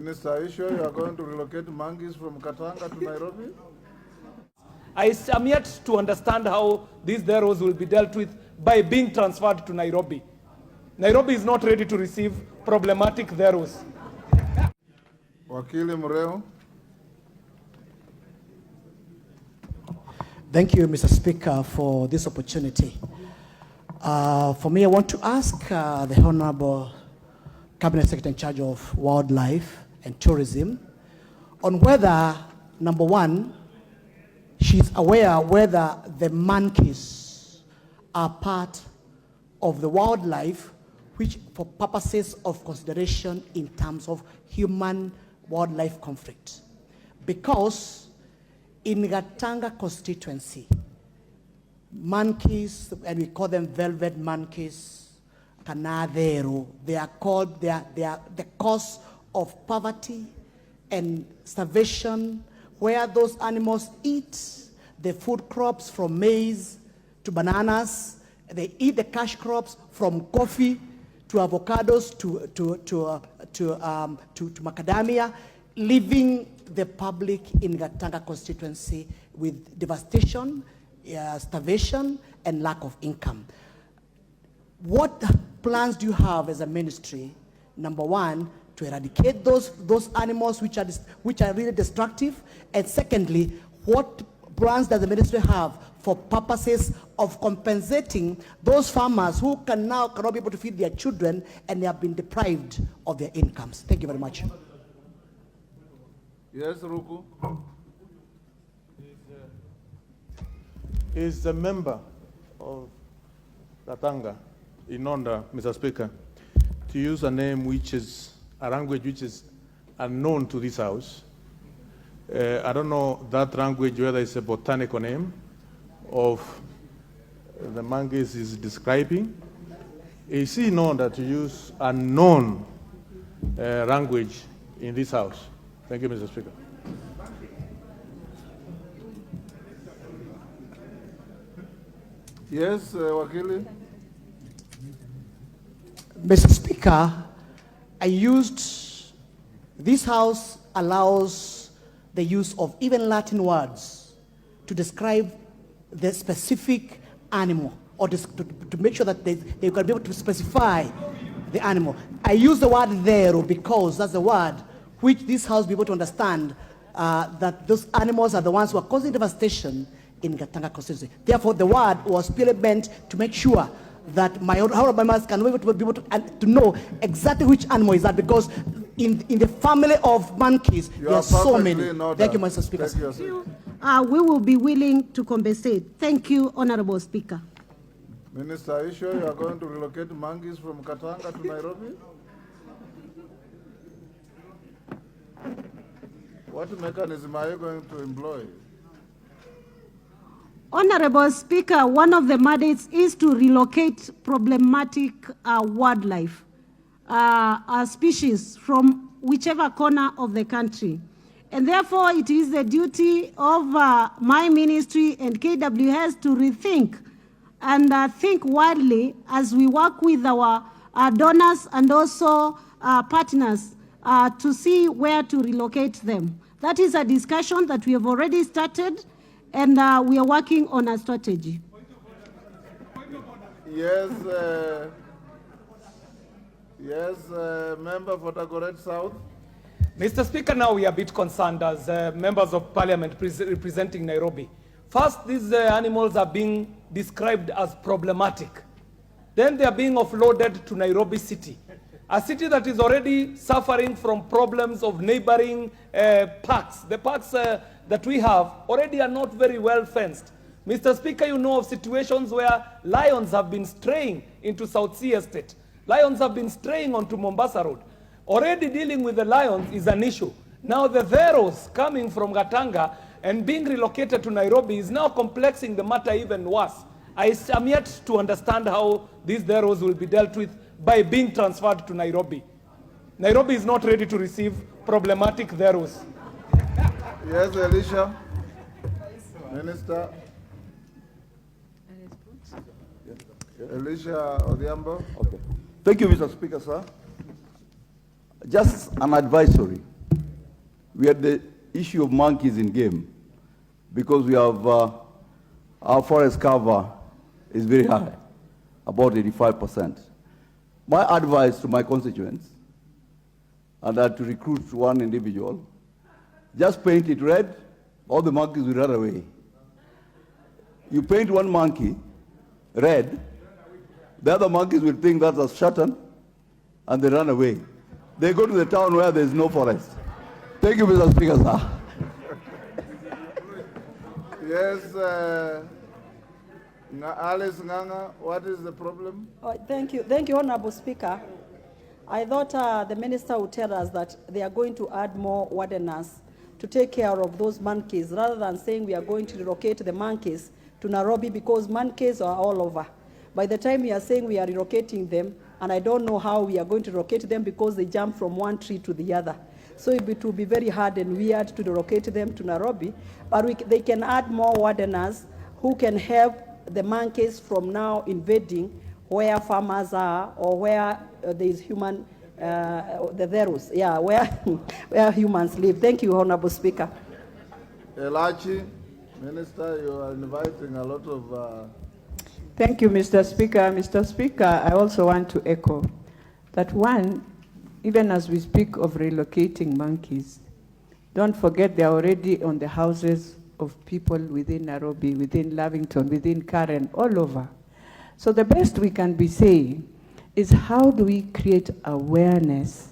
Minister, are you sure you are going to relocate monkeys from Katanga to Nairobi? I am yet to understand how these Theros will be dealt with by being transferred to Nairobi. Nairobi is not ready to receive problematic Theros. Wakili Mureo. Thank you, Mr. Speaker, for this opportunity. For me, I want to ask the Honorable Cabinet Secretary in charge of Wildlife and Tourism on whether, number one, she's aware whether the monkeys are part of the wildlife which for purposes of consideration in terms of human-wildlife conflict. Because in Gatanga constituency, monkeys, and we call them velvet monkeys, canadero, they are the cause of poverty and starvation, where those animals eat the food crops from maize to bananas, they eat the cash crops from coffee to avocados to macadamia, leaving the public in Gatanga constituency with devastation, starvation, and lack of income. What plans do you have as a ministry, number one, to eradicate those animals which are really destructive? And secondly, what plans does the ministry have for purposes of compensating those farmers who cannot be able to feed their children and they have been deprived of their incomes? Thank you very much. Yes, Ruku. Is a member of Gatanga Inonda, Mr. Speaker, to use a name which is a language which is unknown to this House. I don't know that language, whether it's a botanical name of the monkeys is describing. Is he known that to use a known language in this House? Thank you, Mr. Speaker. Yes, Wakili. Mr. Speaker, this House allows the use of even Latin words to describe the specific animal, or to make sure that they can be able to specify the animal. I use the word "thero" because that's the word which this House will be able to understand that those animals are the ones who are causing devastation in Gatanga constituency. Therefore, the word was purely meant to make sure that my honorable members can be able to know exactly which animal is that, because in the family of monkeys, there are so many. Thank you, Mr. Speaker. Thank you. We will be willing to compensate. Thank you, Honorable Speaker. Minister, are you sure you are going to relocate monkeys from Katanga to Nairobi? What mechanism are you going to employ? Honorable Speaker, one of the mandates is to relocate problematic wildlife species from whichever corner of the country. And therefore, it is the duty of my ministry and KWS to rethink and think widely as we work with our donors and also partners to see where to relocate them. That is a discussion that we have already started, and we are working on a strategy. Yes, member for Dagoretti South. Mr. Speaker, now we are a bit concerned as members of parliament representing Nairobi. First, these animals are being described as problematic. Then they are being offloaded to Nairobi city, a city that is already suffering from problems of neighboring parks. The parks that we have already are not very well fenced. Mr. Speaker, you know of situations where lions have been straying into South Sea Estate. Lions have been straying onto Mombasa Road. Already dealing with the lions is an issue. Now the Theros coming from Gatanga and being relocated to Nairobi is now complexing the matter even worse. I am yet to understand how these Theros will be dealt with by being transferred to Nairobi. Nairobi is not ready to receive problematic Theros. Yes, Elisha. Minister. Elisha Odhiambo. Okay. Thank you, Mr. Speaker, sir. Just an advisory. we had the issue of monkeys in game because we have our forest cover is very high, about 85%. My advice to my constituents, and to recruit one individual, just paint it red, all the monkeys will run away. You paint one monkey red, the other monkeys will think that's a shaitan, and they run away. They go to the town where there's no forest. Thank you, Mr. Speaker, sir. Yes, Alice Nganga, what is the problem? Oh, thank you, Honorable Speaker. I thought the minister would tell us that they are going to add more wardeners to take care of those monkeys, rather than saying we are going to relocate the monkeys to Nairobi, because monkeys are all over. By the time we are saying we are relocating them, and I don't know how we are going to relocate them because they jump from one tree to the other. So it will be very hard and weird to relocate them to Nairobi, but they can add more wardeners who can help the monkeys from now invading where farmers are, or where there is human, where humans live. Thank you, Honorable Speaker. Elachi, Minister, you are inviting a lot of... Thank you, Mr. Speaker. Mr. Speaker, I also want to echo that one, even as we speak of relocating monkeys, don't forget they are already on the houses of people within Nairobi, within Lavington, within Karen, all over. So the best we can be saying is, how do we create awareness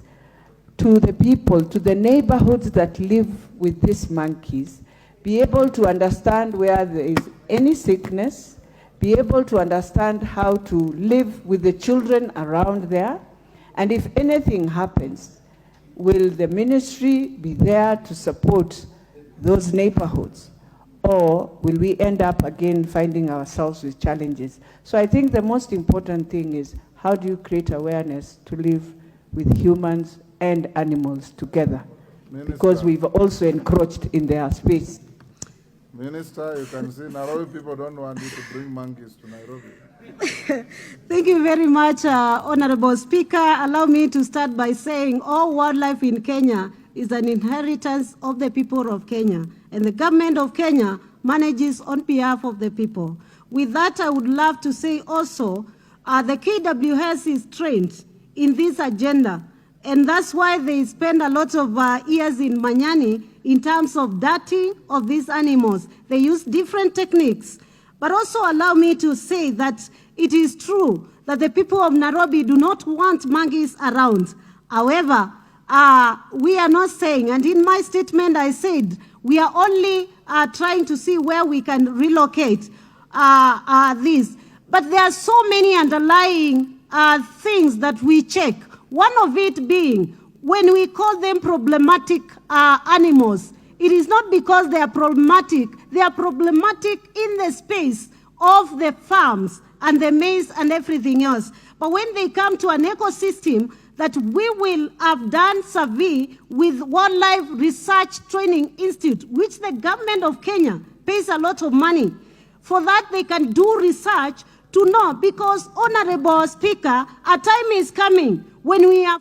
to the people, to the neighborhoods that live with these monkeys, be able to understand where there is any sickness, be able to understand how to live with the children around there, and if anything happens, will the ministry be there to support those neighborhoods? Or will we end up again finding ourselves with challenges? So I think the most important thing is, how do you create awareness to live with humans and animals together? Minister, because we've also encroached in their space. Minister, you can see Nairobi people don't want you to bring monkeys to Nairobi. Thank you very much, Honorable Speaker. Allow me to start by saying all wildlife in Kenya is an inheritance of the people of Kenya, and the government of Kenya manages on behalf of the people. With that, I would love to say also, the KWS is trained in this agenda, and that's why they spend a lot of years in Manyani in terms of darting of these animals. They use different techniques. But also allow me to say that it is true that the people of Nairobi do not want monkeys around. However, we are not saying, and in my statement I said, we are only trying to see where we can relocate this. But there are so many underlying things that we check. One of it being, when we call them problematic animals, it is not because they are problematic in the space of the farms and the maize and everything else. But when they come to an ecosystem that we will have done survey with Wildlife Research Training Institute, which the government of Kenya pays a lot of money. For that, they can do research to know, because, Honorable Speaker, a time is coming when we have